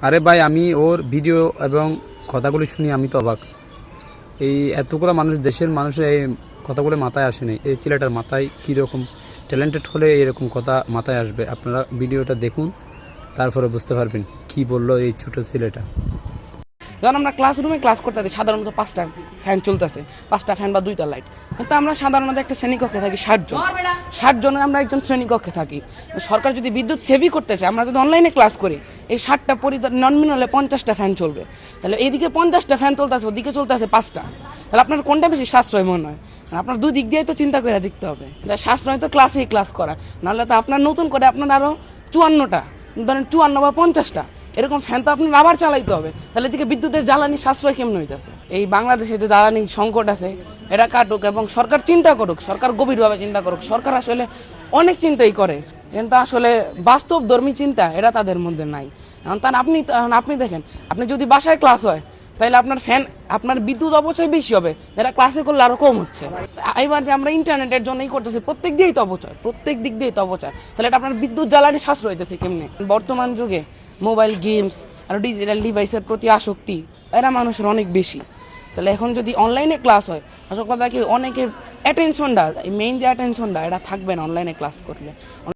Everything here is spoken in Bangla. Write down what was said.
আরে ভাই, আমি ওর ভিডিও এবং কথাগুলি শুনি আমি তো অবাক। এই এতগুলো মানুষ, দেশের মানুষের এই কথাগুলো মাথায় আসেনি। এই ছেলেটার মাথায় কীরকম ট্যালেন্টেড হলে এরকম কথা মাথায় আসবে। আপনারা ভিডিওটা দেখুন, তারপরে বুঝতে পারবেন কি বললো এই ছোটো ছেলেটা। যখন আমরা ক্লাসরুমে ক্লাস করতে থাকি সাধারণত 5টা ফ্যান চলতেছে, 5টা ফ্যান বা 2টা লাইট, কিন্তু আমরা সাধারণত একটা শ্রেণীকক্ষে থাকি 60 জন। 60 জনের আমরা একজন শ্রেণীকক্ষে থাকি। সরকার যদি বিদ্যুৎ সেভই করতে চায়, আমরা যদি অনলাইনে ক্লাস করি, এই 60টা নন মিলে 50টা ফ্যান চলবে। তাহলে এইদিকে 50টা ফ্যান চলতেছে, ওদিকে চলতেছে 5টা। তাহলে আপনার কোনটা বেশি সাশ্রয় মনে হয়? আপনার দুই দিক দিয়েই তো চিন্তা করে দেখতে হবে। সাশ্রয় তো ক্লাসেই ক্লাস করা, নাহলে তো আপনার নতুন করে আপনার আরও 54টা, ধরেন 54 বা 50টা এরকম ফ্যান তো আপনার আবার চালাইতে হবে। তাহলে এদিকে বিদ্যুতের জ্বালানি সাশ্রয় কেমন হইতেছে? এই বাংলাদেশে যে জ্বালানি সংকট আছে, এটা কাটুক এবং সরকার চিন্তা করুক, সরকার গভীরভাবে চিন্তা করুক। সরকার আসলে অনেক চিন্তাই করে, কিন্তু আসলে বাস্তবধর্মী চিন্তা এটা তাদের মধ্যে নাই। এখন আপনি দেখেন, আপনি যদি বাসায় ক্লাস হয় তাহলে আপনার বিদ্যুৎ অপচয় বেশি হবে, যেটা ক্লাসে করলে আরো কম হচ্ছে। এবার যে আমরা ইন্টারনেটের জন্যই করতেছি, প্রত্যেক দিক দিয়েই তো অপচয়। তাহলে এটা আপনার বিদ্যুৎ জ্বালানি সাশ্রয় হইতেছে কেমনে? বর্তমান যুগে মোবাইল গেমস আর ডিজিটাল ডিভাইসের প্রতি আসক্তি এরা মানুষের অনেক বেশি। তাহলে এখন যদি অনলাইনে ক্লাস হয়, আসল কথা কি, অনেকে অ্যাটেনশনটা, মেইন যে অ্যাটেনশনটা এটা থাকবে না অনলাইনে ক্লাস করলে।